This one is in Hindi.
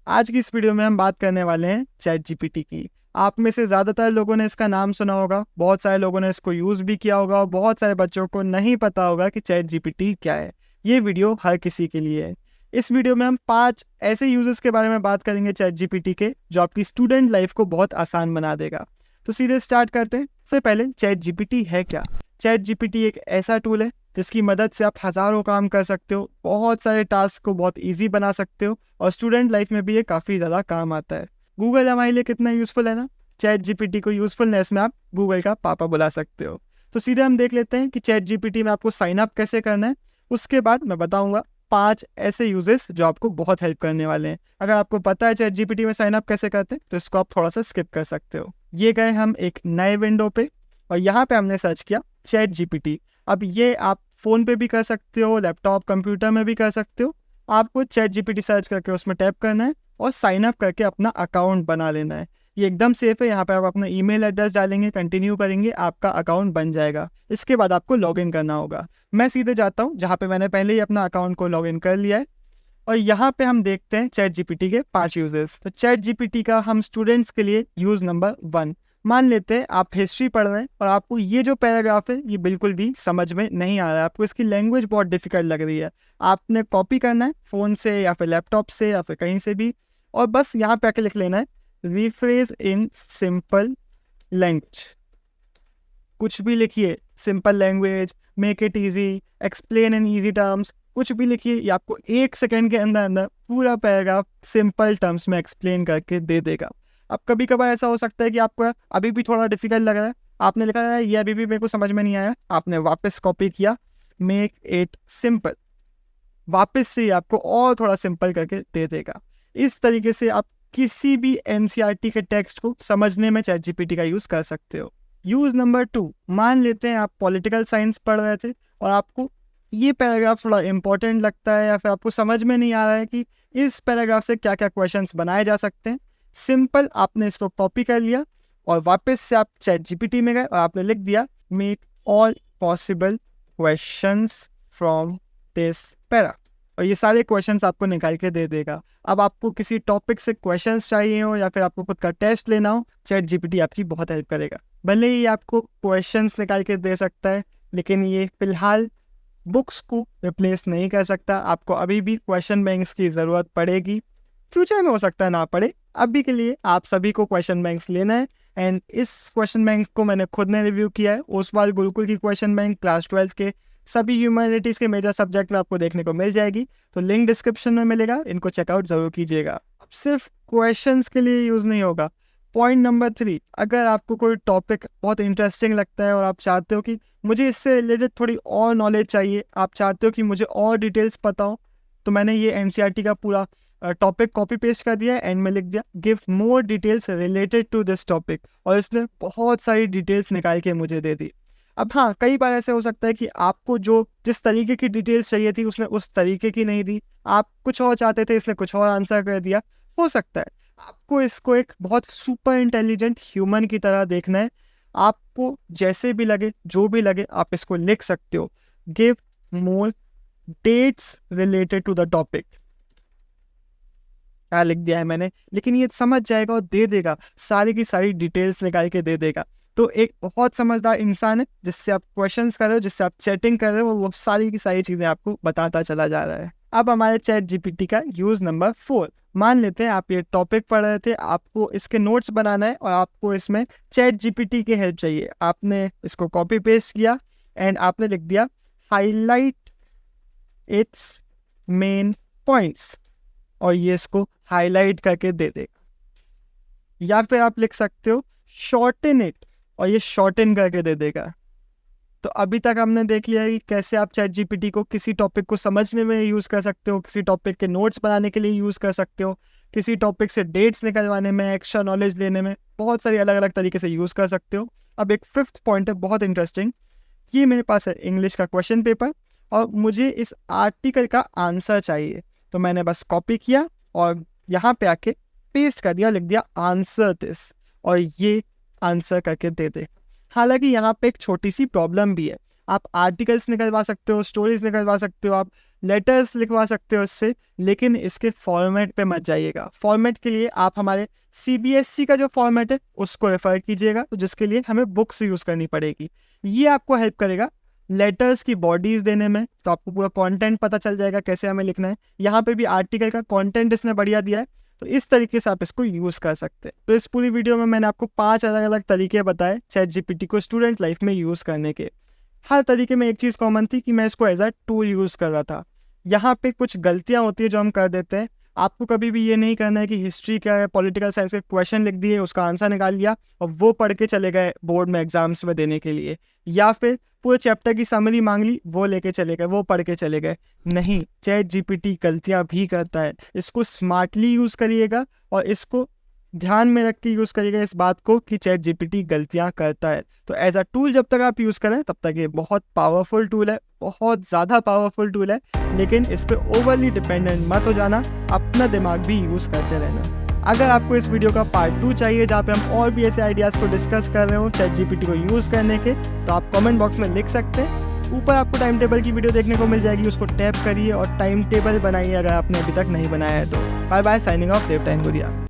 आज की इस वीडियो में हम बात करने वाले हैं चैट जीपीटी की। आप में से ज़्यादातर लोगों ने इसका नाम सुना होगा, बहुत सारे लोगों ने इसको यूज़ भी किया होगा और बहुत सारे बच्चों को नहीं पता होगा कि चैट जीपीटी क्या है। ये वीडियो हर किसी के लिए है। इस वीडियो में हम 5 ऐसे यूजेस के बारे में बात करेंगे चैट जीपीटी के, जो आपकी स्टूडेंट लाइफ को बहुत आसान बना देगा। तो सीधे स्टार्ट करते हैं। सबसे पहले चैट जीपीटी है क्या? चैट जीपीटी एक ऐसा टूल है जिसकी मदद से आप हज़ारों काम कर सकते हो, बहुत सारे टास्क को बहुत ईजी बना सकते हो और स्टूडेंट लाइफ में भी ये काफ़ी ज़्यादा काम आता है। गूगल हमारे लिए कितना यूज़फुल है ना, चैट जीपीटी को यूज़फुलनेस में आप गूगल का पापा बुला सकते हो। तो सीधे हम देख लेते हैं कि चैट जीपीटी में आपको साइन अप कैसे करना है। उसके बाद मैं बताऊंगा 5 ऐसे यूजेस जो आपको बहुत हेल्प करने वाले हैं। अगर आपको पता है चैट जीपीटी में साइन अप कैसे करते हैं तो इसको आप थोड़ा सा स्किप कर सकते हो। ये गए हम एक नए विंडो पे और यहाँ पे हमने सर्च किया चैट जीपीटी। अब ये आप फ़ोन पे भी कर सकते हो, लैपटॉप कंप्यूटर में भी कर सकते हो। आपको चैट जीपीटी सर्च करके उसमें टैप करना है और साइन अप करके अपना अकाउंट बना लेना है। ये एकदम सेफ है। यहाँ पे आप अपना ईमेल एड्रेस डालेंगे, कंटिन्यू करेंगे, आपका अकाउंट बन जाएगा। इसके बाद आपको लॉगिन करना होगा। मैं सीधे जाता हूँ जहाँ पे मैंने पहले ही अपना अकाउंट को लॉगिन कर लिया है और यहाँ पे हम देखते हैं चैट जीपीटी के 5 यूजेस। तो चैट जीपीटी का हम स्टूडेंट्स के लिए यूज नंबर 1 मान लेते हैं। आप हिस्ट्री पढ़ रहे हैं और आपको ये जो पैराग्राफ है ये बिल्कुल भी समझ में नहीं आ रहा है, आपको इसकी लैंग्वेज बहुत डिफिकल्ट लग रही है। आपने कॉपी करना है फ़ोन से या फिर लैपटॉप से या फिर कहीं से भी, और बस यहाँ पे आके लिख लेना है रिफ्रेज इन सिंपल लैंग्वेज। कुछ भी लिखिए, simple language, make it easy, explain in easy terms, कुछ भी लिखिए। ये आपको 1 सेकेंड के अंदर अंदर पूरा पैराग्राफ सिंपल टर्म्स में एक्सप्लेन करके दे देगा। अब कभी कभार ऐसा हो सकता है कि आपको अभी भी थोड़ा डिफिकल्ट लग रहा है, आपने लिखा है ये अभी भी मेरे को समझ में नहीं आया, आपने वापस कॉपी किया, मेक इट सिंपल, वापस से आपको और थोड़ा सिंपल करके दे देगा। इस तरीके से आप किसी भी एनसीईआरटी के टेक्स्ट को समझने में चैट जीपीटी का यूज़ कर सकते हो। यूज़ नंबर 2, मान लेते हैं आप पॉलिटिकल साइंस पढ़ रहे थे और आपको ये पैराग्राफ थोड़ा इंपॉर्टेंट लगता है या फिर आपको समझ में नहीं आ रहा है कि इस पैराग्राफ से क्या क्या क्वेश्चंस बनाए जा सकते हैं। सिंपल आपने इसको कॉपी कर लिया और वापस से आप चैट जीपीटी में गए और आपने लिख दिया make all possible questions from this para, और ये सारे क्वेश्चंस आपको निकाल के दे देगा। अब आपको किसी टॉपिक से क्वेश्चंस चाहिए हो या फिर आपको खुद का टेस्ट लेना हो, चैट जीपीटी आपकी बहुत हेल्प करेगा। भले ही आपको क्वेश्चंस निकाल के दे सकता है, लेकिन ये फिलहाल बुक्स को रिप्लेस नहीं कर सकता। आपको अभी भी क्वेश्चन बैंक्स की ज़रूरत पड़ेगी, फ्यूचर में हो सकता है ना पड़े। अभी के लिए आप सभी को क्वेश्चन बैंक्स लेना है एंड इस क्वेश्चन बैंक को मैंने खुद ने रिव्यू किया है। ओसवाल गुरुकुल की क्वेश्चन बैंक क्लास 12 के सभी ह्यूमैनिटीज़ के मेजर सब्जेक्ट में आपको देखने को मिल जाएगी, तो लिंक डिस्क्रिप्शन में मिलेगा, इनको चेकआउट ज़रूर कीजिएगा। अब सिर्फ क्वेश्चंस के लिए यूज़ नहीं होगा। पॉइंट नंबर 3, अगर आपको कोई टॉपिक बहुत इंटरेस्टिंग लगता है और आप चाहते हो कि मुझे इससे रिलेटेड थोड़ी और नॉलेज चाहिए, आप चाहते हो कि मुझे और डिटेल्स पता हो, तो मैंने ये एनसीईआरटी का पूरा टॉपिक कॉपी पेस्ट कर दिया, एंड में लिख दिया give more details related to this topic, और इसने बहुत सारी डिटेल्स निकाल के मुझे दे दी। अब हाँ, कई बार ऐसे हो सकता है कि आपको जो जिस तरीके की डिटेल्स चाहिए थी उसने उस तरीके की नहीं दी, आप कुछ और चाहते थे, इसने कुछ और आंसर कर दिया। हो सकता है आपको इसको एक बहुत सुपर इंटेलिजेंट ह्यूमन की तरह देखना है। आपको जैसे भी लगे, जो भी लगे, आप इसको लिख सकते हो give more dates related to the topic. क्या लिख दिया है मैंने, लेकिन ये समझ जाएगा और दे देगा, सारी की सारी डिटेल्स निकाल के दे देगा। तो एक बहुत समझदार इंसान है जिससे आप क्वेश्चंस कर रहे हो, जिससे आप चैटिंग कर रहे हो, वो सारी की सारी चीज़ें आपको बताता चला जा रहा है। अब हमारे चैट जीपीटी का यूज़ नंबर 4, मान लेते हैं आप ये टॉपिक पढ़ रहे थे, आपको इसके नोट्स बनाना है और आपको इसमें चैट जीपीटी की हेल्प चाहिए। आपने इसको कॉपी पेस्ट किया एंड आपने लिख दिया हाईलाइट इट्स मेन पॉइंट्स, और ये इसको हाईलाइट करके दे देगा। या फिर आप लिख सकते हो शॉर्टन इट, और ये शॉर्टन करके दे देगा। तो अभी तक हमने देख लिया है कि कैसे आप चैट जीपीटी को किसी टॉपिक को समझने में यूज़ कर सकते हो, किसी टॉपिक के नोट्स बनाने के लिए यूज़ कर सकते हो, किसी टॉपिक से डेट्स निकलवाने में, एक्स्ट्रा नॉलेज लेने में, बहुत सारी अलग अलग तरीके से यूज़ कर सकते हो। अब एक 5th पॉइंट है बहुत इंटरेस्टिंग। ये मेरे पास है इंग्लिश का क्वेश्चन पेपर और मुझे इस आर्टिकल का आंसर चाहिए, तो मैंने बस कॉपी किया और यहाँ पे आके पेस्ट कर दिया, लिख दिया आंसर दिस, और ये आंसर करके दे दे। हालांकि यहाँ पे एक छोटी सी प्रॉब्लम भी है। आप आर्टिकल्स निकलवा सकते हो, स्टोरीज निकलवा सकते हो, आप लेटर्स लिखवा सकते हो इससे, लेकिन इसके फॉर्मेट पे मत जाइएगा। फॉर्मेट के लिए आप हमारे CBSE का जो फॉर्मेट है उसको रेफर कीजिएगा, तो जिसके लिए हमें बुक्स यूज़ करनी पड़ेगी। ये आपको हेल्प करेगा लेटर्स की बॉडीज देने में, तो आपको पूरा कंटेंट पता चल जाएगा कैसे हमें लिखना है। यहाँ पे भी आर्टिकल का कंटेंट इसने बढ़िया दिया है, तो इस तरीके से आप इसको यूज़ कर सकते हैं। तो इस पूरी वीडियो में मैंने आपको 5 अलग अलग तरीके बताए ChatGPT को स्टूडेंट लाइफ में यूज़ करने के। हर तरीके में एक चीज़ कॉमन थी कि मैं इसको एज अ टूल यूज़ कर रहा था। यहाँ पे कुछ गलतियाँ होती है जो हम कर देते हैं। आपको कभी भी ये नहीं करना है कि हिस्ट्री क्या है, पॉलिटिकल साइंस के क्वेश्चन लिख दिए, उसका आंसर निकाल लिया और वो पढ़ के चले गए बोर्ड में एग्जाम्स में देने के लिए, या फिर पूरे चैप्टर की समरी मांग ली, वो लेके चले गए, वो पढ़ के चले गए। नहीं, ChatGPT गलतियाँ भी करता है। इसको स्मार्टली यूज़ करिएगा और इसको ध्यान में रख के यूज़ करिएगा इस बात को कि ChatGPT गलतियाँ करता है। तो एज अ टूल जब तक आप यूज़ करें तब तक ये बहुत पावरफुल टूल है, बहुत ज़्यादा पावरफुल टूल है, लेकिन इस पर ओवरली डिपेंडेंट मत हो जाना, अपना दिमाग भी यूज़ करते रहना। अगर आपको इस वीडियो का पार्ट 2 चाहिए जहाँ पे हम और भी ऐसे आइडियाज़ को डिस्कस कर रहे हो ChatGPT को यूज़ करने के, तो आप कमेंट बॉक्स में लिख सकते हैं। ऊपर आपको टाइम टेबल की वीडियो देखने को मिल जाएगी, उसको टैप करिए और टाइम टेबल बनाइए अगर आपने अभी तक नहीं बनाया है तो। बाय बाय, साइनिंग ऑफ, देवटाइन गुड़िया।